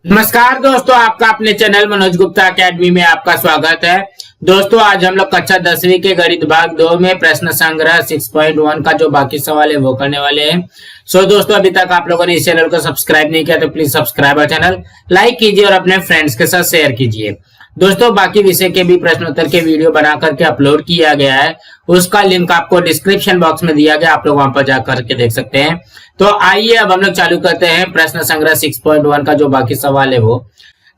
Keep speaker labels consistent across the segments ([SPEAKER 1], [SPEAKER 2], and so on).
[SPEAKER 1] नमस्कार दोस्तों, आपका अपने चैनल मनोज गुप्ता अकेडमी में आपका स्वागत है। दोस्तों आज हम लोग कक्षा 10वीं के गणित भाग 2 में प्रश्न संग्रह 6.1 का जो बाकी सवाल है वो करने वाले हैं। दोस्तों अभी तक आप लोगों ने इस चैनल को सब्सक्राइब नहीं किया तो please subscribe our channel, like कीजिए और अपने फ्रेंड्स के साथ शेयर कीजिए। दोस्तों बाकी विषय के भी प्रश्नोत्तर के वीडियो बना करके अपलोड किया गया है, उसका लिंक आपको डिस्क्रिप्शन बॉक्स में दिया गया, आप लोग वहां पर जाकर के देख सकते हैं। तो आइए अब हम लोग चालू करते हैं प्रश्न संग्रह 6.1 का जो बाकी सवाल है वो।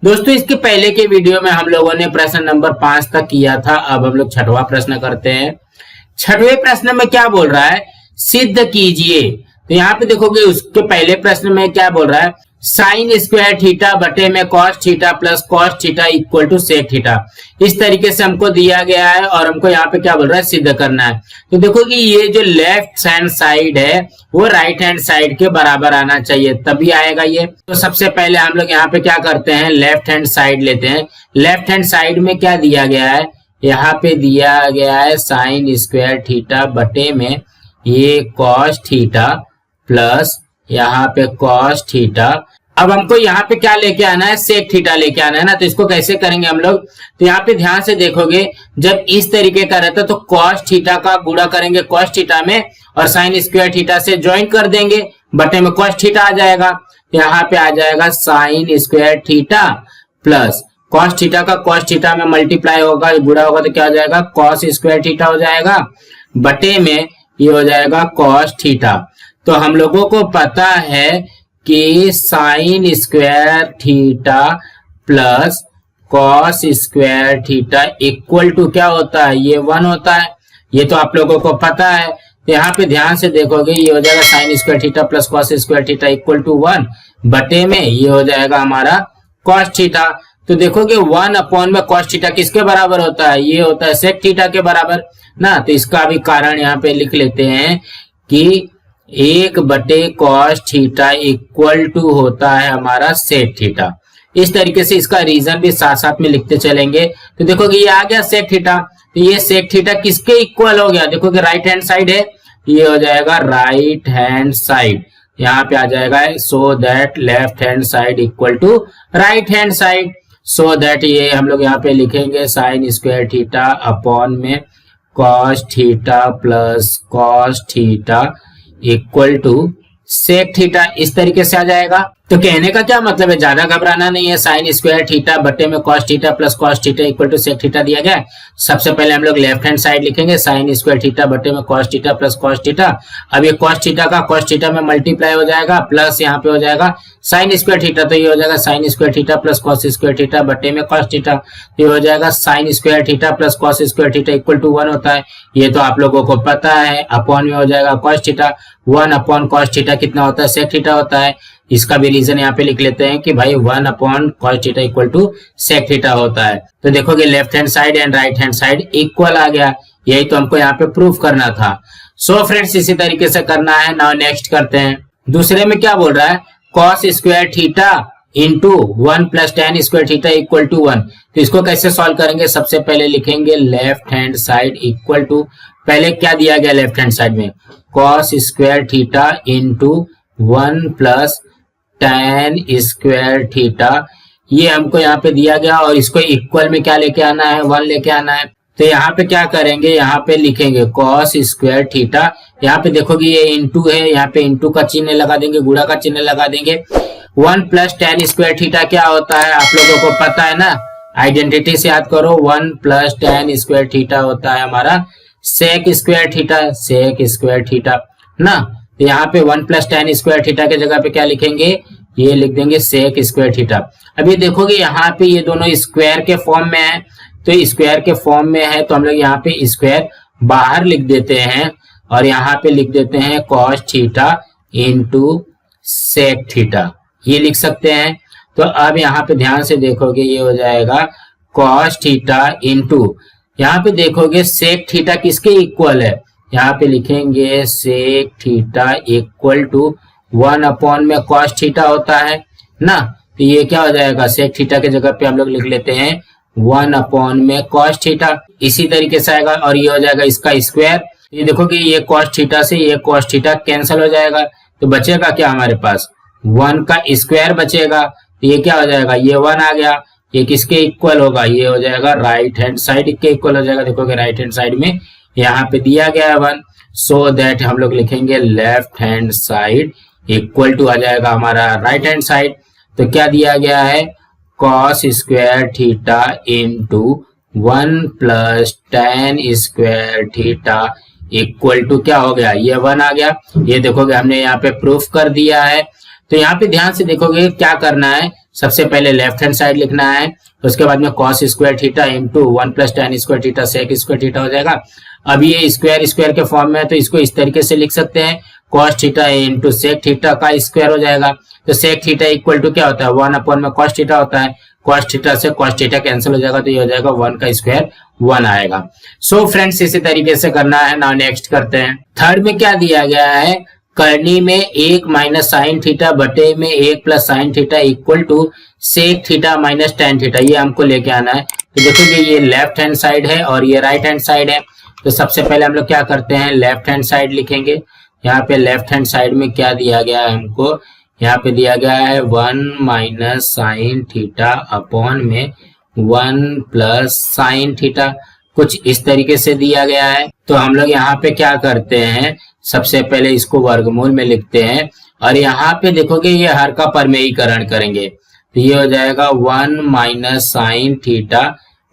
[SPEAKER 1] दोस्तों इसके पहले के वीडियो में हम लोगों ने प्रश्न नंबर 5 तक किया था। अब हम लोग छठवां प्रश्न करते हैं। छठवें प्रश्न में क्या बोल रहा है, सिद्ध कीजिए। तो यहाँ पे देखोगे उसके पहले प्रश्न में क्या बोल रहा है, साइन स्क्वायर थीटा बटे में cos theta plus cos theta equal to sec theta. इस तरीके से हमको दिया गया है और हमको यहाँ पे क्या बोल रहा है, सिद्ध करना है। तो देखो कि ये जो लेफ्ट हैंड साइड है वो राइट हैंड साइड के बराबर आना चाहिए, तभी आएगा ये। तो सबसे पहले हम लोग यहाँ पे क्या करते हैं, लेफ्ट हैंड साइड लेते हैं। लेफ्ट हैंड साइड में क्या दिया गया है, यहाँ पे दिया गया है साइन स्क्वायर थीटा बटे में ये कॉस थीटा प्लस यहाँ पे कॉस थीटा। अब हमको यहाँ पे क्या लेके आना है, सेक थीटा लेके आना है ना। तो इसको कैसे करेंगे हम लोग, तो यहाँ पे ध्यान से देखोगे जब इस तरीके का रहता है तो कॉस थीटा का गुणा करेंगे कॉस थीटा में और साइन स्क्वायर थीटा से ज्वाइन कर देंगे, बटे में कॉस थीटा आ जाएगा। यहाँ पे आ जाएगा sine square theta plus cos theta का कॉस थीटा में मल्टीप्लाई होगा, गुणा होगा तो क्या हो जाएगा, कॉस स्क्वायर थीटा हो जाएगा, बटे में ये हो जाएगा कॉस थीटा। तो हम लोगों को पता है कि sine square theta plus cos square theta equal to क्या होता है, ये 1 होता है। ये तो आप लोगों को पता है। यहाँ पे ध्यान से देखोगे ये हो जाएगा sine square theta plus cos square theta equal to 1, बटे में ये हो जाएगा हमारा कॉस थीटा। तो देखोगे 1 अपॉन में कॉस थीटा किसके बराबर होता है, ये होता है सेक थीटा के बराबर ना। तो इसका भी कारण यहाँ पे लिख लेते हैं कि 1 बटे कॉस थीटा इक्वल टू होता है हमारा सेक थीटा। इस तरीके से इसका रीजन भी साथ साथ में लिखते चलेंगे। तो देखोगे ये आ गया सेक थीटा। तो ये सेक थीटा किसके इक्वल हो गया, देखोगे राइट हैंड साइड है, ये हो जाएगा राइट हैंड साइड। यहाँ पे आ जाएगा so that left hand side equal to right hand side. So that ये हम लोग यहाँ पे लिखेंगे साइन स्क्वायर थीटा अपॉन में cos theta plus cos theta equal to sec theta. इस तरीके से आ जाएगा। तो कहने का क्या मतलब है, ज्यादा घबराना नहीं है। साइन स्क्वायर थीटा बटे में cos theta plus cos theta equal to sec theta दिया गया है। सबसे पहले हम लोग लेफ्ट हैंड साइड लिखेंगे, साइन स्क्वायर थीटा बटे में cos theta plus cos theta. अब ये कॉस थीटा का कॉस थीटा में मल्टीप्लाई हो जाएगा, प्लस यहाँ पे हो जाएगा साइन स्क्वायर थीटा। तो ये हो जाएगा sine square theta plus cos square theta बटे में कॉस थीटा। ये हो जाएगा sine square theta plus cos square theta equal to 1 होता है, ये तो आप लोगों को पता है। अपॉन में हो जाएगा cos theta, 1 upon cos theta कितना होता है, सेक थीटा होता है। इसका भी रीजन यहाँ पे लिख लेते हैं कि भाई 1 upon cos theta equal to sec theta होता है। तो देखोगे left hand side and right hand side equal आ गया, यही तो हमको यहाँ पे प्रूफ करना था। सो फ्रेंड्स इसी तरीके से करना है। नाउ नेक्स्ट करते हैं। दूसरे में क्या बोल रहा है, cos square theta into 1 plus tan square theta equal to 1। तो इसको कैसे सॉल्व करेंगे, सबसे पहले लिखेंगे left hand side equal to, पहले क्या दिया गया लेफ्ट हैंड साइड में, cos square theta into 1 plus tan square theta. ये हमको यहाँ पे दिया गया और इसको इक्वल में क्या लेके आना है, 1 लेके आना है। तो यहाँ पे क्या करेंगे, यहाँ पे लिखेंगे कॉस स्क्वायर थीटा। यहाँ पे देखोगे ये इंटू है, यहाँ पे इंटू का चिन्ह लगा देंगे, गुणा का चिन्ह लगा देंगे। 1 प्लस tan स्क्वायर थीटा क्या होता है आप लोगों को पता है ना, आइडेंटिटी से याद करो। 1 प्लस tan स्क्वायर थीटा होता है हमारा sec square theta, sec square theta ना। तो यहाँ पे 1 प्लस tan स्क्वायर थीटा के जगह पे क्या लिखेंगे, ये लिख देंगे सेक स्क्वायर थीटा। अभी देखोगे यहाँ पे ये दोनों स्क्वायर के फॉर्म में है, तो स्क्वायर के फॉर्म में है तो हम लोग यहाँ पे स्क्वायर बाहर लिख देते हैं और यहाँ पे लिख देते हैं cos theta into sec theta, ये लिख सकते हैं। तो अब यहाँ पे ध्यान से देखोगे ये हो जाएगा कॉस थीटा इंटू, यहाँ पे देखोगे सेक थीटा किसके इक्वल है, यहाँ पे लिखेंगे sec theta equal to 1 upon में कॉस थीटा होता है ना। तो ये क्या हो जाएगा, सेक थीटा के जगह पे हम लोग लिख लेते हैं 1 अपॉन में कॉस थीटा। इसी तरीके से आएगा और ये हो जाएगा इसका स्क्वायर। ये देखोगे ये कॉस थीटा से ये कॉस थीटा कैंसिल हो जाएगा, तो बचेगा क्या हमारे पास, 1 का स्क्वायर बचेगा। तो ये क्या हो जाएगा, ये 1 आ गया। ये किसके इक्वल होगा, ये हो जाएगा राइट हैंड साइड के इक्वल हो जाएगा। देखोगे राइट हैंड साइड में यहाँ पे दिया गया है 1, सो दैट हम लोग लिखेंगे left hand side equal to आ जाएगा हमारा राइट हैंड साइड। तो क्या दिया गया है, cos square theta into 1 plus tan square theta equal to क्या हो गया, ये 1 आ गया। ये देखोगे हमने यहाँ पे प्रूफ कर दिया है। तो यहाँ पे ध्यान से देखोगे क्या करना है, सबसे पहले लेफ्ट हैंड साइड लिखना है, उसके बाद में cos square theta into 1 plus tan square theta sec square theta हो जाएगा। अब ये स्क्वायर स्क्वायर के फॉर्म में है तो इसको इस तरीके से लिख सकते हैं, cos theta into sec theta का स्क्वायर हो जाएगा। तो सेक थीटा इक्वल टू क्या होता है, 1 अपॉन में कॉस थीटा होता है, कॉस थीटा से कॉस थीटा कैंसिल हो जाएगा तो ये हो जाएगा 1 का स्क्वायर 1 आएगा। सो फ्रेंड्स इसी तरीके से करना है। नाउ नेक्स्ट करते हैं। थर्ड में क्या दिया गया है, करनी में 1 माइनस साइन थीटा बटे में 1 plus sine theta equal to sec theta minus tan theta, ये हमको लेके आना है। तो देखोगे ये लेफ्ट हैंड साइड है और ये राइट हैंड साइड है। तो सबसे पहले हम लोग क्या करते हैं, लेफ्ट हैंड साइड लिखेंगे। यहाँ पे लेफ्ट हैंड साइड में क्या दिया गया है हमको, यहाँ पे दिया गया है 1 माइनस साइन थीटा अपॉन में 1 प्लस साइन थीटा, कुछ इस तरीके से दिया गया है। तो हम लोग यहाँ पे क्या करते हैं, सबसे पहले इसको वर्गमूल में लिखते हैं और यहाँ पे देखोगे ये हर का परमेयीकरण करेंगे। तो ये हो जाएगा 1 माइनस साइन थीटा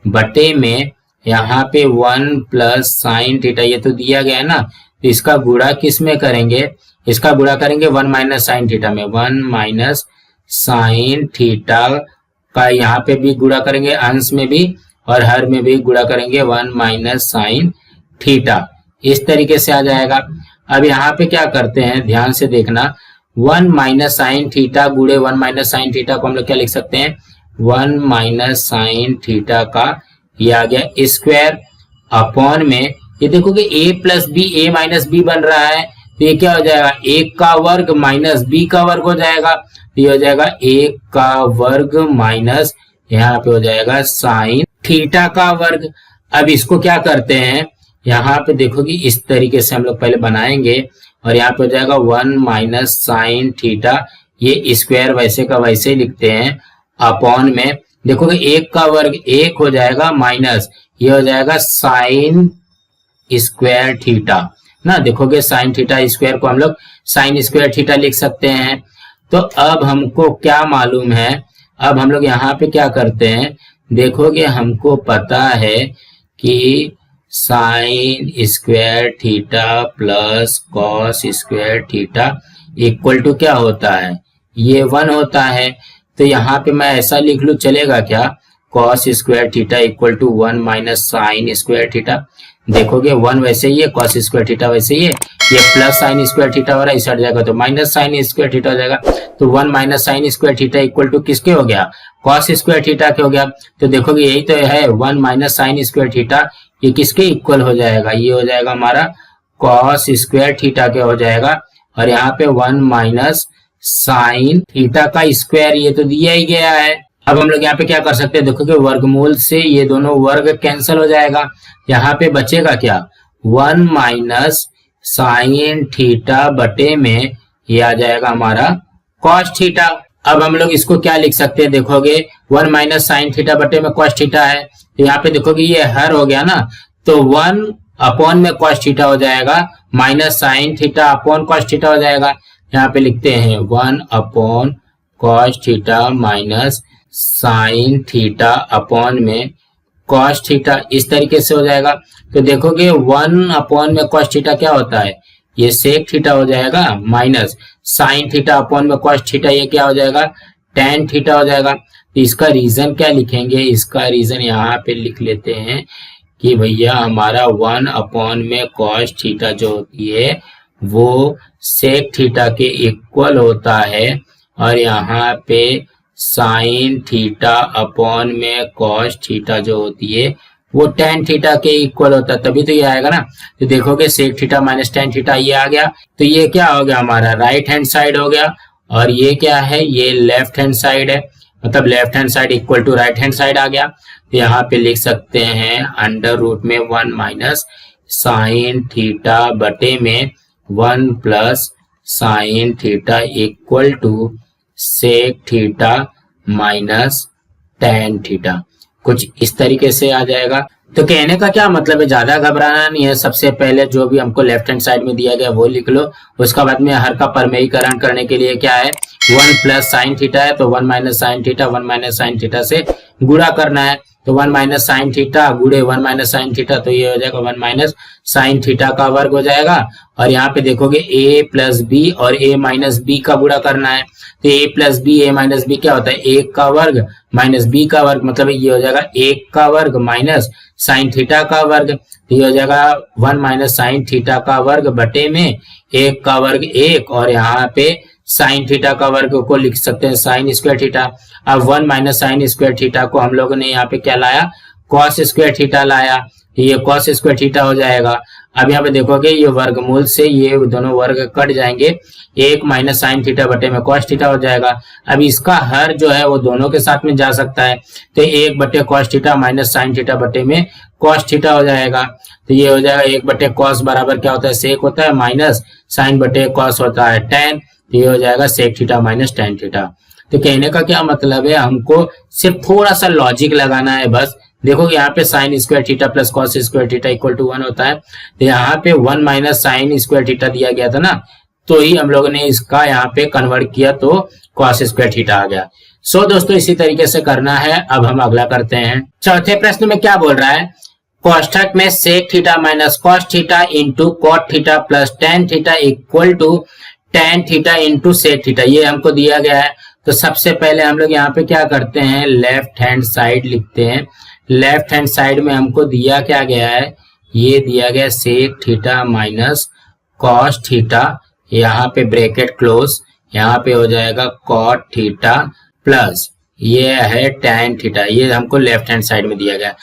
[SPEAKER 1] बटे में यहाँ पे 1 प्लस साइन थीटा, ये तो दिया गया है ना, तो इसका गुणा किस में करेंगे, इसका गुणा करेंगे 1 माइनस साइन थीटा में। 1 माइनस साइन थीटा का यहाँ पे भी गुणा करेंगे, अंश में भी और हर में भी गुणा करेंगे 1 माइनस साइन थीटा, इस तरीके से आ जाएगा। अब यहाँ पे क्या करते हैं, ध्यान से देखना, 1 माइनस साइन थीटा गुणे 1 माइनस साइन थीटा को हम लोग क्या लिख सकते हैं, 1 माइनस साइन थीटा का ये आ गया स्क्वायर अपॉन में, ये देखोगे a plus B, a minus B बन रहा है, तो ये क्या हो जाएगा, 1 का वर्ग माइनस b का वर्ग हो जाएगा। तो ये हो जाएगा 1 का वर्ग माइनस यहाँ पे हो जाएगा साइन थीटा का वर्ग। अब इसको क्या करते हैं, यहाँ पे देखोगे इस तरीके से हम लोग पहले बनाएंगे और यहाँ पे हो जाएगा 1 माइनस साइन थीटा, ये स्क्वायर वैसे का वैसे ही लिखते हैं, अपॉन में देखोगे 1 का वर्ग 1 हो जाएगा माइनस ये हो जाएगा साइन स्क्वायर थीटा ना, देखोगे साइन थीटा स्क्वायर को हम लोग साइन स्क्वायर थीटा लिख सकते हैं। तो अब हमको क्या मालूम है, अब हम लोग यहाँ पे क्या करते हैं, देखोगे हमको पता है कि sine square theta plus cos square theta equal to क्या होता है, ये 1 होता है। तो यहाँ पे मैं ऐसा लिख लूँ, चलेगा क्या, cos square theta equal to 1 minus sine square theta. देखोगे 1 वैसे ही है, कॉस स्क्वायर थीटा वैसे ही है, ये प्लस साइन स्क्वायर थीटा हो रहा है, इस हट जाएगा तो माइनस साइन स्क्वायर थीटा हो जाएगा। तो 1 minus sine square theta equal to किसके हो गया, कॉस स्क्वायर थीटा के हो गया। तो देखोगे यही तो है 1 माइनस साइन स्क्वायर थीटा, ये किसके इक्वल हो जाएगा, ये हो जाएगा हमारा कॉस स्क्वायर थीटा के हो जाएगा। और यहाँ पे 1 माइनस साइन थीटा का स्क्वायर ये तो दिया ही गया है। अब हम लोग यहाँ पे क्या कर सकते हैं, देखोगे वर्गमूल से ये दोनों वर्ग कैंसिल हो जाएगा, यहाँ पे बचेगा क्या, 1 माइनस साइन थीटा बटे में ये आ जाएगा हमारा कॉस थीटा। अब हम लोग इसको क्या लिख सकते हैं, देखोगे 1 माइनस साइन थीटा बटे में कॉस थीटा है, तो यहाँ पे देखोगे ये हर हो गया ना, तो 1 अपॉन में कॉस थीटा हो जाएगा minus sign theta upon cos theta हो जाएगा। यहाँ पे लिखते हैं 1 upon cos theta minus sign theta upon में कॉस थीटा, इस तरीके से हो जाएगा। तो देखोगे 1 अपॉन में कॉस थीटा क्या होता है, ये सेक थीटा हो जाएगा माइनस साइन थीटा अपॉन में कॉस थीटा, ये क्या हो जाएगा tan थीटा हो जाएगा। तो इसका रीजन क्या लिखेंगे, इसका रीजन यहाँ पे लिख लेते हैं कि भैया हमारा 1 अपॉन में कॉस थीटा जो होती है वो सेक थीटा के इक्वल होता है और यहाँ पे साइन थीटा अपॉन में कॉस थीटा जो होती है वो tan थीटा के इक्वल होता है, तभी तो ये आएगा ना। तो देखोगे sec theta minus tan theta ये आ गया, तो ये क्या हो गया हमारा राइट हैंड साइड हो गया और ये क्या है, ये लेफ्ट हैंड साइड है, मतलब left hand side equal to right hand side आ गया। तो यहाँ पे लिख सकते हैं अंडर रूट में 1 माइनस साइन थीटा बटे में 1 plus sine theta equal to sec theta minus tan theta, कुछ इस तरीके से आ जाएगा। तो कहने का क्या मतलब है, ज्यादा घबराना नहीं है। सबसे पहले जो भी हमको लेफ्ट हैंड साइड में दिया गया वो लिख लो। उसका बाद में हर का परमेयीकरण करने के लिए क्या है, 1 प्लस साइन थीटा है तो 1 minus sine theta, 1 minus sign theta से गुणा करना है। तो 1 माइनस साइन थीटा गुणे 1 माइनस साइन थीटा, तो ये हो जाएगा 1 माइनस साइन थीटा का वर्ग हो जाएगा। और यहाँ पे देखोगे a प्लस बी और a माइनस बी का गुणा करना है। तो a plus B a minus B क्या होता है, 1 का वर्ग माइनस b का वर्ग, मतलब ये हो जाएगा 1 का वर्ग माइनस साइन थीटा का वर्ग। तो ये हो जाएगा 1 माइनस साइन थीटा का वर्ग बटे में 1 का वर्ग 1, और यहाँ पे साइन थीटा का वर्ग को लिख सकते हैं साइन स्क्वायर थीटा। अब 1 माइनस साइन स्क्वायर थीटा को हम लोगों ने यहाँ पे क्या लाया, कॉस स्क्वायर थीटा लाया, ये कॉस स्क्वायर थीटा हो जाएगा। अब यहाँ पे देखोगे ये वर्गमूल से ये दोनों वर्ग कट जाएंगे, 1 माइनस साइन थीटा बटे में कॉस थीटा हो जाएगा। अब इसका हर जो है वो दोनों के साथ में जा सकता है, तो 1 बटे cos theta minus sign theta बटे में कॉस थीटा हो जाएगा। तो ये हो जाएगा 1 बटे कॉस बराबर क्या होता है, सेक होता है, माइनस साइन बटे कॉस होता है टेन, तो ये हो जाएगा sec theta minus tan theta. तो कहने का क्या मतलब है, हमको सिर्फ थोड़ा सा लॉजिक लगाना है बस। देखो यहाँ पे sine square theta plus cos square theta equal to 1 होता है, तो यहाँ पे 1 माइनस साइन स्क्वायर थीटा दिया गया था ना, तो ही हम लोगों ने इसका यहाँ पे कन्वर्ट किया तो कॉस स्क्वायर थीटा आ गया। सो दोस्तों इसी तरीके से करना है। अब हम अगला करते हैं। चौथे प्रश्न में क्या बोल रहा है, कोष्ठक में sec theta minus cos theta into cot theta plus tan theta equal to tan theta into sec theta, ये हमको दिया गया है। तो सबसे पहले हम लोग यहाँ पे क्या करते हैं, लेफ्ट हैंड साइड लिखते हैं। लेफ्ट हैंड साइड में हमको दिया क्या गया है, ये दिया गया sec theta minus cos theta, यहाँ पे ब्रैकेट क्लोज, यहाँ पे हो जाएगा कॉट थीटा प्लस ये है टेन थीटा, ये हमको लेफ्ट हैंड साइड में दिया गया।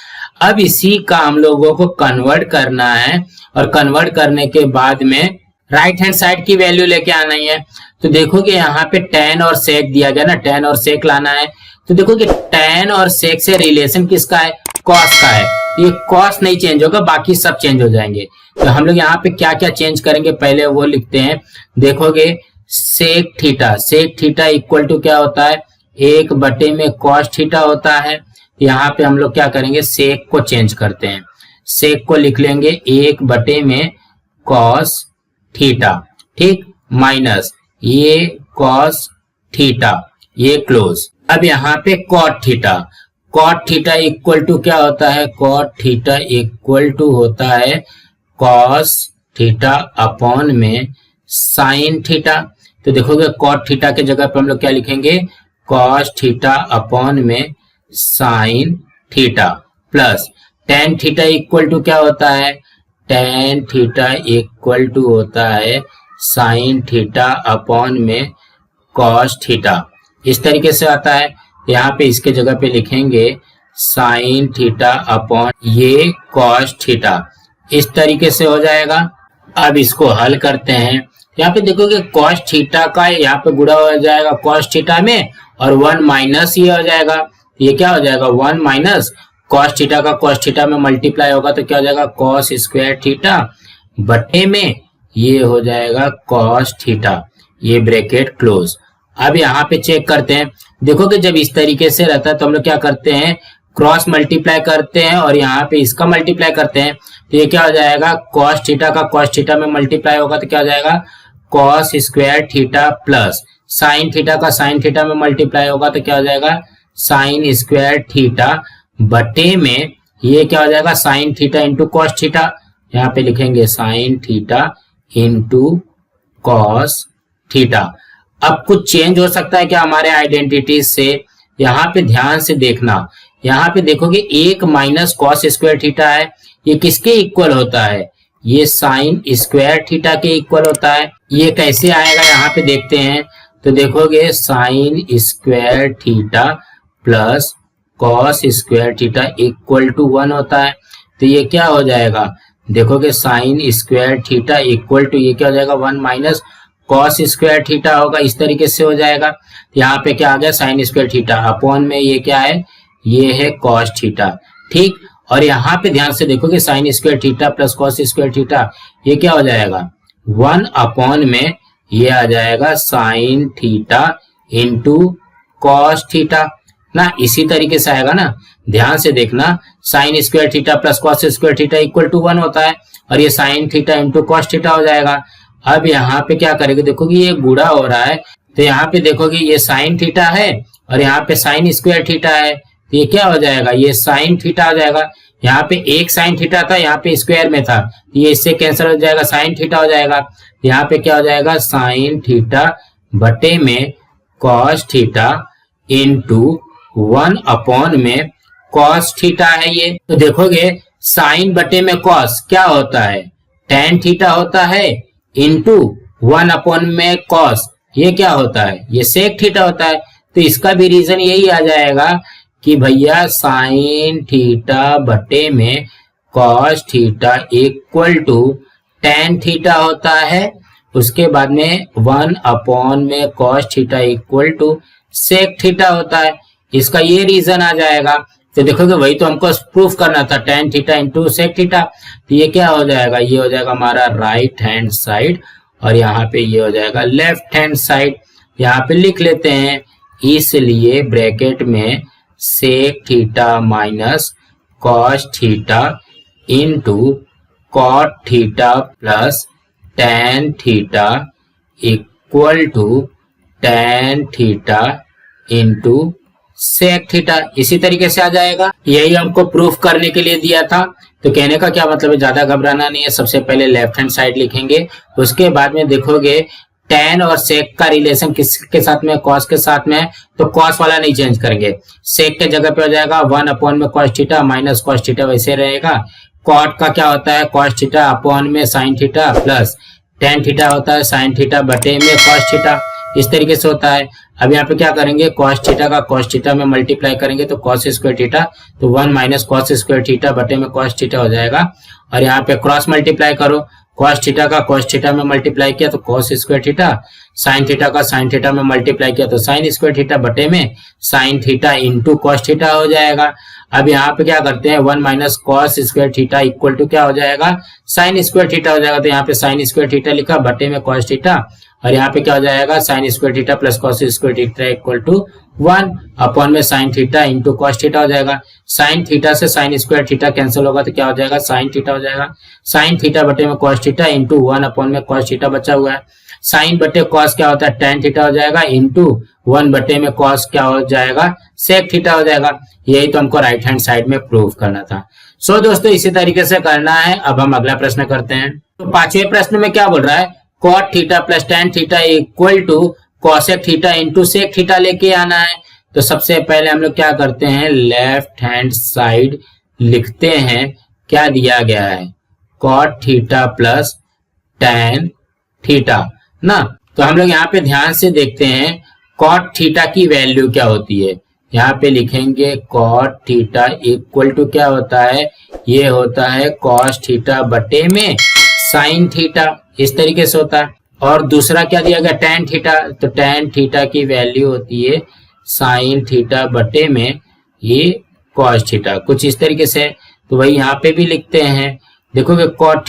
[SPEAKER 1] अब इसी का हम लोगों को कन्वर्ट करना है, और कन्वर्ट करने के बाद में राइट हैंड साइड की वैल्यू लेके आना ही है। तो देखोगे यहाँ पे टेन और सेक दिया गया ना, टेन और सेक लाना है। तो देखोगे टेन और सेक से रिलेशन किसका है, कॉस का है। ये कॉस नहीं चेंज होगा, बाकी सब चेंज हो जाएंगे। तो हम लोग यहाँ पे क्या क्या चेंज करेंगे पहले वो लिखते हैं। देखोगे सेक थीटा इक्वल टू क्या होता है, 1 बटे में कॉस थीटा होता है। यहाँ पे हम लोग क्या करेंगे, सेक को चेंज करते हैं, सेक को लिख लेंगे 1 बटे में कॉस थीटा, ठीक, माइनस ये कॉस थीटा, ये क्लोज। अब यहाँ पे कॉट थीटा इक्वल टू क्या होता है, कॉट थीटा इक्वल टू होता है कॉस थीटा अपॉन में साइन थीटा। तो देखोगे कॉट थीटा के जगह पे हम लोग क्या लिखेंगे, कॉस थीटा अपॉन में sine theta plus tan theta equal to क्या होता है, टेन थीटा इक्वल टू होता है साइन थीटा अपॉन में कॉस थीटा, इस तरीके से आता है। यहाँ पे इसके जगह पे लिखेंगे साइन थीटा अपॉन ये कॉस थीटा, इस तरीके से हो जाएगा। अब इसको हल करते हैं। यहाँ पे देखोगे कॉस थीटा का यहाँ पे गुणा हो जाएगा कॉस थीटा में, और 1 माइनस ये हो जाएगा, ये क्या हो जाएगा 1 माइनस कॉस थीटा का कॉस थीटा में मल्टीप्लाई होगा तो क्या हो जाएगा कॉस स्क्वायर थीटा बटे में ये हो जाएगा कॉस थीटा, ये ब्रैकेट क्लोज। अब यहाँ पे चेक करते हैं। देखो कि जब इस तरीके से रहता है तो हम लोग क्या करते हैं, क्रॉस मल्टीप्लाई करते हैं और यहाँ पे इसका मल्टीप्लाई करते हैं। तो ये क्या हो जाएगा, कॉस थीटा का कॉस थीटा में मल्टीप्लाई होगा तो क्या हो जाएगा cos square theta plus sine theta का साइन थीटा में मल्टीप्लाई होगा तो क्या हो जाएगा साइन स्क्वायर थीटा बटे में ये क्या हो जाएगा sine theta into cos theta. यहाँ पे लिखेंगे sign theta into cos theta. अब कुछ चेंज हो सकता है क्या हमारे आइडेंटिटी से, यहाँ पे ध्यान से देखना। यहाँ पे देखोगे एक माइनस कॉस स्क्वायर थीटा है, ये किसके इक्वल होता है, ये साइन स्क्वायर थीटा के इक्वल होता है। ये कैसे आएगा यहाँ पे देखते हैं। तो देखोगे sine square theta plus cos square theta equal to 1 होता है। तो ये क्या हो जाएगा, देखोगे sine square theta equal to ये क्या हो जाएगा 1 माइनस कॉस स्क्वायर थीटा होगा, इस तरीके से हो जाएगा। यहाँ पे क्या आ गया साइन स्क्वायर थीटा अपॉन में ये क्या है, ये है कॉस थीटा, ठीक। और यहाँ पे ध्यान से देखोगे sine square theta plus cos square theta ये क्या हो जाएगा 1 अपॉन में ये आ जाएगा sine theta into cos theta ना, इसी तरीके से आएगा ना, ध्यान से देखना, sine square theta plus cos square theta equal to 1 होता है और ये sine theta into cos theta हो जाएगा। अब यहाँ पे क्या करेंगे, देखोगे ये गुणा हो रहा है तो यहाँ पे देखोगे ये साइन थीटा है और यहाँ पे साइन स्क्वायर थीटा है, तो ये क्या हो जाएगा, ये साइन थीटा हो जाएगा। यहाँ पे एक साइन थीटा था, यहाँ पे स्क्वायर में था, तो ये इससे कैंसिल हो जाएगा, साइन थीटा हो जाएगा। यहाँ पे क्या हो जाएगा, साइन थीटा बटे में कॉस थीटा इंटू 1 अपॉन में कॉस थीटा है ये। तो देखोगे साइन बटे में कॉस क्या होता है, टेन थीटा होता है, इंटू 1 अपॉन में कॉस ये क्या होता है, ये सेक थीटा होता है। तो इसका भी रीजन यही आ जाएगा कि भैया साइन थीटा बटे में cos theta equal to tan theta होता है, उसके बाद में 1 अपॉन में cos theta equal to sec theta होता है। इसका ये रीजन आ जाएगा। तो देखोगे वही तो हमको प्रूफ करना था, tan theta into sec theta, तो ये क्या हो जाएगा, ये हो जाएगा हमारा राइट हैंड साइड और यहाँ पे ये हो जाएगा लेफ्ट हैंड साइड। यहाँ पे लिख लेते हैं, इसलिए ब्रैकेट में sec theta minus cos theta into cot theta plus tan theta equal to tan theta into sec theta, इसी तरीके से आ जाएगा। यही हमको प्रूफ करने के लिए दिया था। तो कहने का क्या मतलब है, ज्यादा घबराना नहीं है। सबसे पहले लेफ्ट हैंड साइड लिखेंगे, उसके बाद में देखोगे टेन और सेक का रिलेशन किसके साथ में, कॉस के साथ में, तो कॉस वाला नहीं चेंज करेंगे, सेक के जगह पे हो जाएगा 1 अपॉन में cos theta minus cos theta वैसे रहेगा। कॉट का क्या होता है, कॉस थीटा अपॉन में sine theta plus tan theta होता है साइन थीटा बटे में कॉस थीटा, इस तरीके से होता है। अब यहाँ पे क्या करेंगे, कॉस थीटा का कॉस थीटा में मल्टीप्लाई करेंगे तो कॉस स्क्वायर थीटा, तो 1 माइनस कॉस स्क्वायर थीटा बटे में कॉस थीटा हो जाएगा। और यहाँ पे क्रॉस मल्टीप्लाई करो, कॉस थीटा का कॉस थीटा में मल्टीप्लाई किया तो cos square theta, sine theta का साइन थीटा में मल्टीप्लाई किया तो साइन स्क्वायर थीटा बटे में sine theta into cos theta हो जाएगा। अब यहाँ पे क्या करते हैं, 1 minus cos square theta equal to क्या हो जाएगा, साइन स्क्वायर थीटा हो जाएगा। तो यहाँ पे साइन स्क्वायर थीटा लिखा बटे में कॉस थीटा और यहाँ पे क्या हो जाएगा, sine square theta plus cos square theta equal to 1 upon में sine theta into cos theta हो जाएगा। साइन थीटा से साइन स्क्वायर थीटा कैंसिल होगा तो क्या हो जाएगा, साइन थीटा हो जाएगा। साइन थीटा बटे में कॉस थीटा इंटू 1 अपॉन में कॉस थीटा बचा हुआ है। साइन बटे कॉस क्या होता है, टेन थीटा हो जाएगा इंटू 1 बटे में कॉस क्या हो जाएगा, सेक थीटा हो जाएगा। यही तो हमको राइट हैंड साइड में प्रूव करना था। सो दोस्तों इसी तरीके से करना है। अब हम अगला प्रश्न करते हैं। तो पांचवें प्रश्न में क्या बोल रहा है, cot theta plus tan theta equal to cosec theta into sec theta लेके आना है। तो सबसे पहले हम लोग क्या करते हैं, लेफ्ट हैंड साइड लिखते हैं, क्या दिया गया है, cot theta plus tan theta ना। तो हम लोग यहाँ पे ध्यान से देखते हैं कॉट थीटा की वैल्यू क्या होती है। यहाँ पे लिखेंगे कॉट थीटा इक्वल टू क्या होता है, ये होता है कॉस थीटा बटे में साइन थीटा, इस तरीके से होता है। और दूसरा क्या दिया गया, टेन थीटा, तो टेन थीटा की वैल्यू होती है साइन थीटा बटे में ये कॉस थीटा, कुछ इस तरीके से। तो वही यहाँ पे भी लिखते हैं, देखोगे कॉट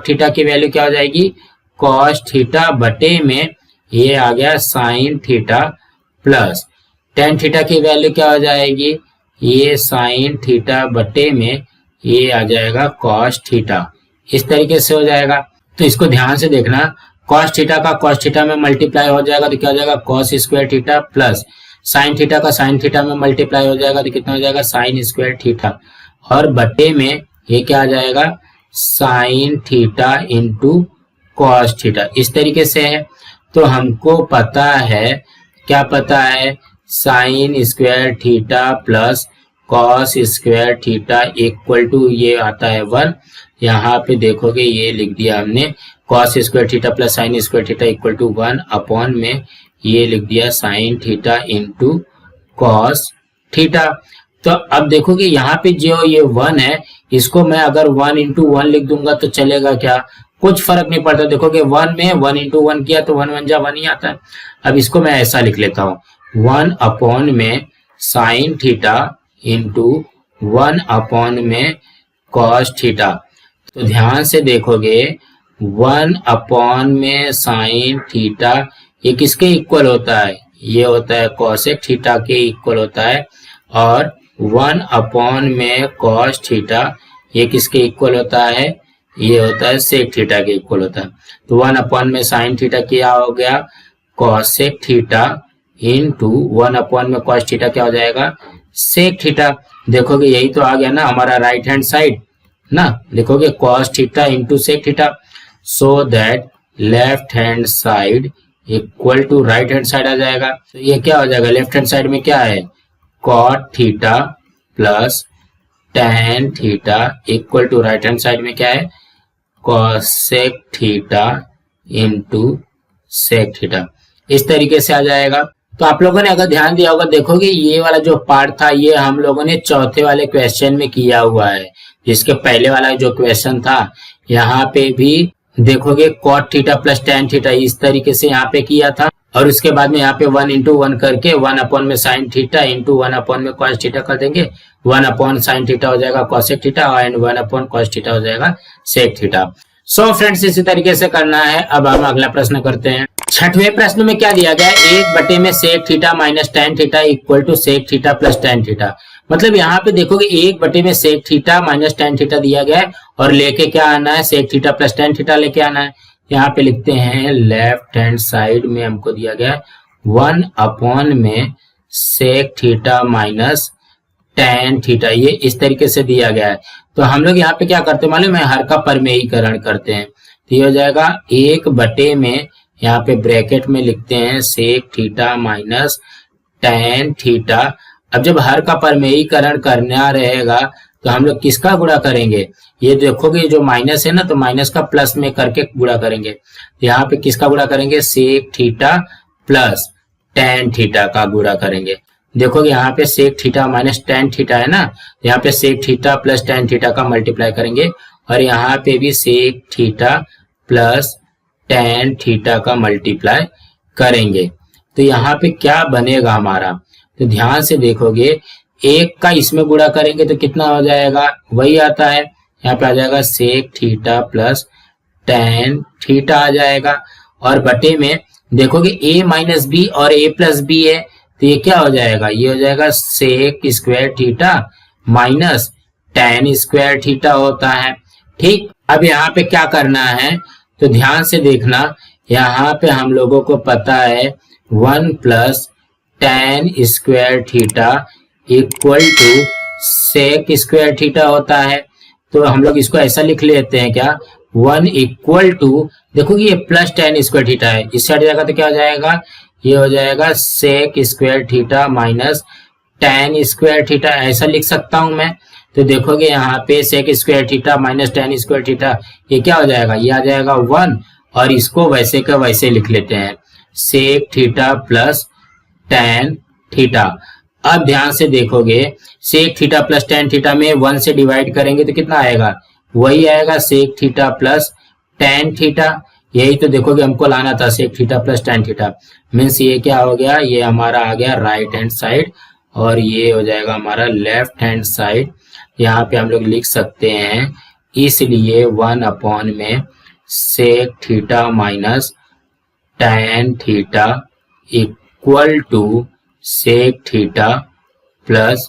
[SPEAKER 1] थीटा की वैल्यू क्या हो जाएगी, कॉस थीटा बटे में ये आ गया sign theta plus tan theta की वैल्यू क्या हो जाएगी, ये साइन थीटा बटे में ये आ जाएगा कॉस थीटा, इस तरीके से हो जाएगा। तो इसको ध्यान से देखना, कॉस थीटा का कॉस थीटा में मल्टीप्लाई हो जाएगा तो क्या हो जाएगा, cos square theta plus sine theta का साइन थीटा में मल्टीप्लाई हो जाएगा तो कितना हो जाएगा, साइन स्क्वायर थीटा, और बटे में ये क्या आ जाएगा, sine theta into cos theta, इस तरीके से है। तो हमको पता है, क्या पता है, sine square theta plus cos square theta equal to ये आता है 1। यहाँ पे देखोगे ये लिख दिया हमने, cos square theta plus sine square theta equal to 1 upon में ये लिख दिया sine theta into cos theta. तो अब देखोगे यहाँ पे जो ये 1 है, इसको मैं अगर 1 इंटू 1 लिख दूंगा तो चलेगा क्या, कुछ फर्क नहीं पड़ता। देखोगे 1 में 1 इंटू 1 किया तो 1 1 जा 1 ही आता है। अब इसको मैं ऐसा लिख लेता हूँ, 1 अपॉन में साइन थीटा इंटू 1 अपॉन में कॉस थीटा। तो ध्यान से देखोगे 1 अपॉन में साइन थीटा ये किसके इक्वल होता है, ये होता है कॉसेक थीटा के इक्वल होता है, और 1 अपॉन में कॉस थीटा ये किसके इक्वल होता है, ये होता है सेक थीटा के इक्वल होता है। तो 1 अपॉन में साइन थीटा क्या हो गया, कॉसेक थीटा, इनटू 1 अपॉन में कॉस थीटा क्या हो जाएगा, सेक थीटा। देखोगे यही तो आ गया ना हमारा राइट हैंड साइड ना, लिखोगे cos theta into sec theta, so that left hand side equal to right hand side आ जाएगा। तो ये क्या हो जाएगा, लेफ्ट हैंड साइड में क्या है, cot theta plus tan theta equal to right hand side में क्या है, cosec theta into sec theta. इस तरीके से आ जाएगा। तो आप लोगों ने अगर ध्यान दिया होगा, देखोगे ये वाला जो पार्ट था ये हम लोगों ने चौथे वाले क्वेश्चन में किया हुआ है, जिसके पहले वाला जो क्वेश्चन था यहाँ पे भी देखोगे cot theta plus tan theta इस तरीके से यहाँ पे किया था, और उसके बाद में यहाँ पे 1 इंटू 1 करके 1 अपॉन में साइन थीटा इंटू 1 अपॉन में कॉस थीटा कर देंगे, 1 अपॉन साइन थीटा हो जाएगा cosec theta and 1 upon cos theta हो जाएगा सेक थीटा। सो फ्रेंड्स इसी तरीके से करना है। अब हम अगला प्रश्न करते हैं। छठवें प्रश्न में क्या दिया गया है, 1 बटे में sec theta minus tan theta equal to sec theta plus tan theta. मतलब यहाँ पे देखोगे 1 बटे में sec theta minus tan theta दिया गया है, और लेके क्या आना है, sec theta plus tan theta लेके आना है। यहाँ पे लिखते हैं लेफ्ट हैंड साइड में हमको दिया गया है 1 अपॉन में sec theta minus tan theta, ये इस तरीके से दिया गया है। तो हम लोग यहाँ पे क्या करते हैं मालूम है, हर का परमेयीकरण करते हैं। तो ये हो जाएगा 1 बटे में, यहाँ पे ब्रैकेट में लिखते हैं sec theta minus tan theta. अब जब हर का परमेयीकरण करना रहेगा तो हम लोग किसका गुणा करेंगे, ये देखोगे जो माइनस है ना, तो माइनस का प्लस में करके गुणा करेंगे। तो यहाँ पे किसका गुणा करेंगे, sec theta plus tan theta का गुणा करेंगे। देखोगे यहाँ पे sec theta minus tan theta है ना, यहाँ पे sec theta plus tan theta का मल्टीप्लाई करेंगे, और यहाँ पे भी sec theta plus tan theta का मल्टीप्लाई करेंगे। तो यहाँ पे क्या बनेगा हमारा, तो ध्यान से देखोगे 1 का इसमें गुणा करेंगे तो कितना हो जाएगा, वही आता है, यहाँ पे आ जाएगा sec theta plus tan theta आ जाएगा। और बटे में देखोगे a माइनस बी और a प्लस बी है, तो ये क्या हो जाएगा, ये हो जाएगा sec square theta minus tan square theta होता है। ठीक, अब यहाँ पे क्या करना है, तो ध्यान से देखना, यहाँ पे हम लोगों को पता है 1 plus tan square theta equal to sec square theta होता है। तो हम लोग इसको ऐसा लिख लेते हैं क्या, 1 इक्वल टू, देखो ये प्लस टैन स्क्वायर थीटा है, इस साइड जाएगा तो क्या हो जाएगा, ये हो जाएगा sec square theta minus tan square theta, ऐसा लिख सकता हूं मैं। तो देखोगे यहाँ पे sec square theta minus tan square theta ये क्या हो जाएगा, ये आ जाएगा 1, और इसको वैसे का वैसे लिख लेते हैं sec theta plus tan theta. अब ध्यान से देखोगे sec theta plus tan theta में 1 से डिवाइड करेंगे तो कितना आएगा, वही आएगा sec theta plus tan theta. यही तो देखोगे हमको लाना था, sec theta plus tan theta means ये क्या हो गया, ये हमारा आ गया राइट हैंड साइड, और ये हो जाएगा हमारा लेफ्ट हैंड साइड। यहाँ पे हम लोग लिख सकते हैं, इसलिए 1 अपॉन में sec theta minus tan theta equal to sec theta plus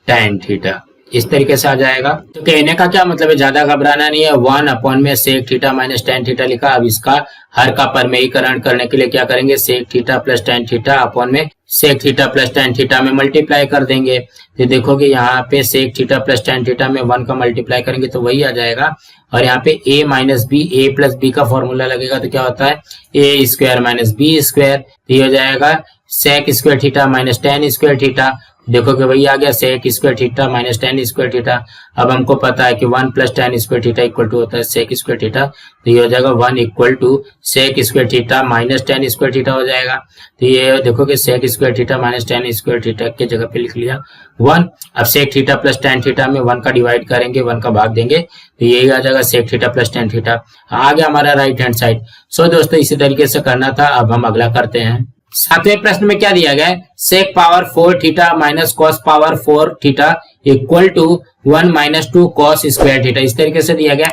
[SPEAKER 1] tan theta, इस तरीके से आ जाएगा। तो कहने का क्या मतलब है, ज्यादा घबराना नहीं है। 1 अपॉन में sec theta minus tan theta लिखा, अब इसका हर का परमेयीकरण करने के लिए क्या करेंगे, sec theta plus tan theta upon में sec theta plus tan theta में मल्टीप्लाई कर देंगे। तो देखोगे यहाँ पे sec theta plus tan theta में 1 का मल्टीप्लाई करेंगे तो वही आ जाएगा, और यहाँ पे a minus B, A plus B का फॉर्मूला लगेगा तो क्या होता है A square minus B square. तो ये हो जाएगा sec square theta minus tan square theta, देखोगे वही आ गया sec square theta minus tan square theta. अब हमको पता है कि 1 plus tan square theta equal to होता है सेक स्क्वायर थीटा, तो ये हो जाएगा 1 equal to sec square theta minus tan square theta हो जाएगा। तो ये देखोगे sec square theta minus tan square theta के जगह पे लिख लिया 1। अब sec theta plus tan theta में 1 का डिवाइड करेंगे, 1 का भाग देंगे, तो यही आ जाएगा sec theta plus tan theta, आ गया हमारा राइट हैंड साइड। सो दोस्तों इसी तरीके से करना था। अब हम अगला करते हैं। 7वें प्रश्न में क्या दिया गया है, sec power 4 theta minus cos power 4 theta equal to 1 minus 2 cos square theta, इस तरीके से दिया गया।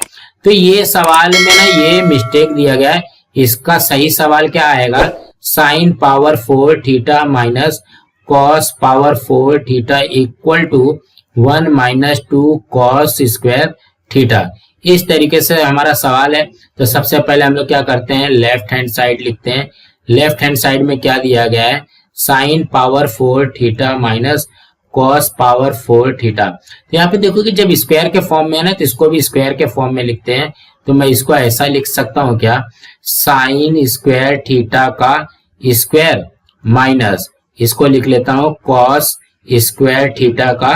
[SPEAKER 1] तो ये सवाल में ना ये मिस्टेक दिया गया है, इसका सही सवाल क्या आएगा, sine power 4 theta minus cos power 4 theta equal to 1 minus 2 cos square theta. इस तरीके से हमारा सवाल है। तो सबसे पहले हम लोग क्या करते हैं, लेफ्ट हैंड साइड लिखते हैं। लेफ्ट हैंड साइड में क्या दिया गया है, sign power 4 theta minus cos power 4 theta. तो यहाँ पे देखो कि जब स्क्वायर के फॉर्म में है ना, तो इसको भी स्क्वायर के फॉर्म में लिखते हैं। तो मैं इसको ऐसा लिख सकता हूँ क्या, साइन स्क्वायर थीटा का स्क्वायर माइनस इसको लिख लेता हूँ कॉस स्क्वायर थीटा का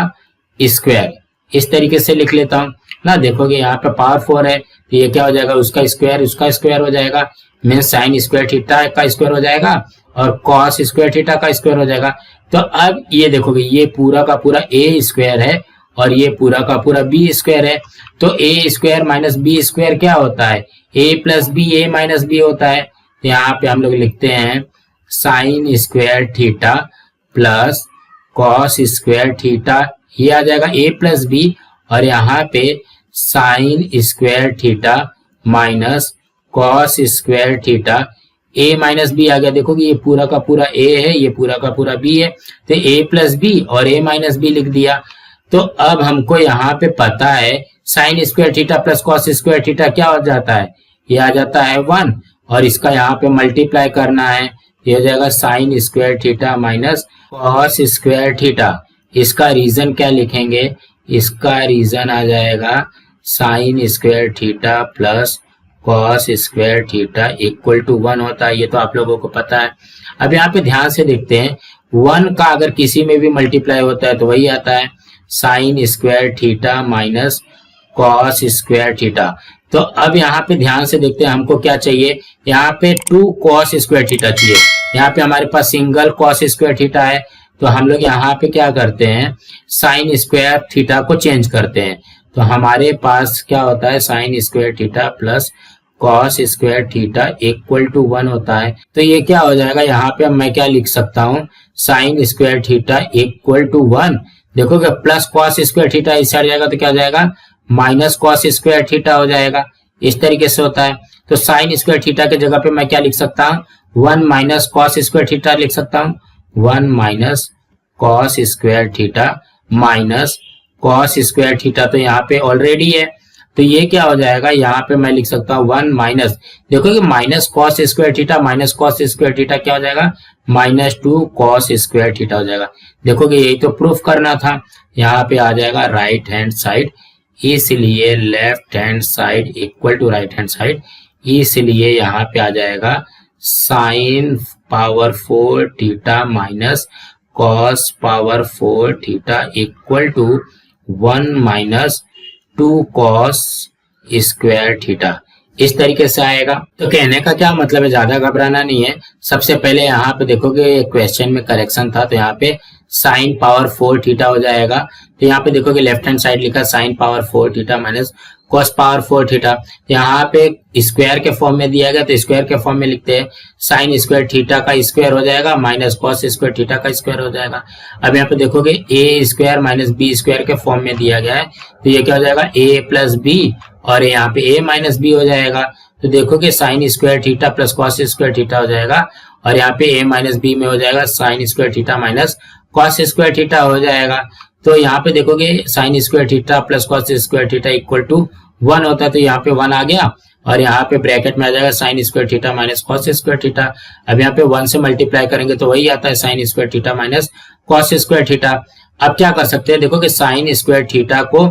[SPEAKER 1] स्क्वायर। इस तरीके से लिख लेता हूँ ना। देखोगे यहाँ पे पावर 4 है, तो ये क्या हो जाएगा, उसका स्क्वायर हो जाएगा, मीन साइन स्क्वायर थीटा का स्क्वायर हो जाएगा और कॉस स्क्वायर थीटा का स्क्वायर हो जाएगा। तो अब ये देखोगे ये पूरा का पूरा ए स्क्वायर है और ये पूरा का पूरा बी स्क्वायर है। तो A square minus B square क्या होता है, A plus B, A minus B होता है। तो यहाँ पे हम लोग लिखते हैं sine square theta plus cos square theta, ये आ जाएगा ए प्लस बी, और यहाँ पे sine square theta minus cos square theta, A minus B आ गया। देखो कि ये पूरा का पूरा ए है, ये पूरा का पूरा बी है, तो ए प्लस बी और ए माइनस बी लिख दिया। तो अब हमको यहाँ पे पता है sine square theta plus cos square theta क्या हो जाता है, ये आ जाता है 1, और इसका यहाँ पे मल्टीप्लाई करना है, ये हो जाएगा sine square theta minus cos square theta. इसका रीजन क्या लिखेंगे, इसका रीजन आ जाएगा sine square theta plus cos square theta equal to 1 होता है। ये तो आप लोगों को पता है। अब यहाँ पे ध्यान से देखते हैं, 1 का अगर किसी में भी मल्टीप्लाई होता है तो वही आता है sine square theta minus cos square theta. तो अब यहाँ पे ध्यान से देखते हैं, हमको क्या चाहिए, यहाँ पे 2 कॉस स्क्वायर थीटा चाहिए। यहाँ पे हमारे पास सिंगल कॉस स्क्वायर थीटा है, तो हम लोग यहाँ पे क्या करते हैं, साइन स्क्वायर थीटा को चेंज करते हैं। तो हमारे पास क्या होता है, sine square theta plus cos square theta equal to 1 होता है। तो ये क्या हो जाएगा, यहाँ पे मैं क्या लिख सकता हूँ, sine square theta equal to 1। देखोगे प्लस कॉस स्क्वायर थीटा इस साइड जाएगा तो क्या हो जाएगा, माइनस कॉस स्क्वायर थीटा हो जाएगा। इस तरीके से होता है। तो साइन स्क्वायर थीटा के जगह पे मैं क्या लिख सकता हूँ, 1 माइनस कॉस स्क्वायर थीटा लिख सकता हूँ, 1 minus cos square theta minus cos square theta. तो यहाँ पे ऑलरेडी है, तो ये क्या हो जाएगा, यहाँ पे मैं लिख सकता हूँ 1 माइनस, देखो कि minus cos square theta minus cos square theta क्या हो जाएगा, -2 कॉस स्क्वायर थीटा हो जाएगा। देखोगे यही तो प्रूफ करना था। यहाँ पे आ जाएगा राइट हैंड साइड, इसलिए left hand side equal to right hand side, इसलिए यहाँ पे आ जाएगा sine power 4 theta minus cos power 4 theta equal to 1 minus 2 cos square theta. इस तरीके से आएगा। तो कहने का क्या मतलब है, ज्यादा घबराना नहीं है। सबसे पहले यहाँ पे देखोगे क्वेश्चन में करेक्शन था, तो यहाँ पे साइन पावर 4 थीटा हो जाएगा। तो यहाँ पे देखोगे लेफ्ट हैंड साइड लिखा sign power 4 theta minus cos power 4 theta. तो यहाँ पे स्क्वायर के फॉर्म में दिया गया, तो स्क्वायर के फॉर्म में लिखते हैं साइन स्क्वायर थीटा का स्क्वायर हो जाएगा माइनस कॉस स्क्वायर थीटा का स्क्वायर हो जाएगा। अब यहाँ पे देखोगे ए स्क्वायर माइनस बी स्क्वायर के फॉर्म में दिया गया है, तो ये क्या हो जाएगा, ए प्लस बी, और यहाँ पे ए माइनस बी हो जाएगा। तो देखोगे sine square theta plus cos square theta हो जाएगा, और यहाँ पे ए माइनस बी में हो जाएगा sine square theta minus cos square theta हो जाएगा। तो यहाँ पे देखोगे sine square theta plus cos square theta equal to 1 होता है, तो यहाँ पे 1 आ गया, और यहाँ पे ब्रैकेट में आ जाएगा sine square theta minus cos square theta. अब यहाँ पे 1 से मल्टीप्लाई करेंगे तो वही आता है sine square theta minus cos square theta. अब क्या कर सकते हैं, देखो कि साइन स्क्वायर थीटा को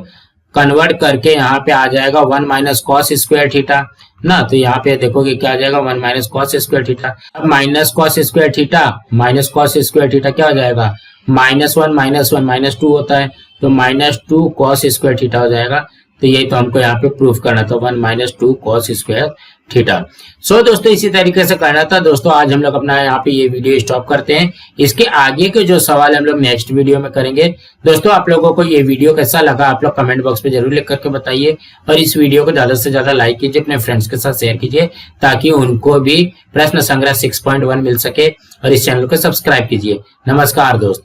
[SPEAKER 1] कन्वर्ट करके यहाँ पे आ जाएगा 1 माइनस कॉस स्क्वायर थीटा ना। तो यहाँ पे देखोगे क्या आ जाएगा, 1 माइनस कॉस स्क्वायर थीटा। अब minus cos square theta minus cos square theta क्या हो जाएगा, -1 -2 होता है, तो -2 कॉस स्क्वायर थीटा हो जाएगा। तो यही तो हमको यहाँ पे प्रूफ करना था, 1 - 2 कॉस स्क्वायर थीटा। सो दोस्तों इसी तरीके से करना था। दोस्तों आज हम लोग अपना यहाँ पे ये वीडियो स्टॉप करते हैं। इसके आगे के जो सवाल हम लोग नेक्स्ट वीडियो में करेंगे। दोस्तों आप लोगों को ये वीडियो कैसा लगा आप लोग कमेंट बॉक्स में जरूर लिख करके बताइए, और इस वीडियो को ज्यादा से ज्यादा लाइक कीजिए, अपने फ्रेंड्स के साथ शेयर कीजिए, ताकि उनको भी प्रश्न संग्रह 6.1 मिल सके, और इस चैनल को सब्सक्राइब कीजिए। नमस्कार दोस्तों।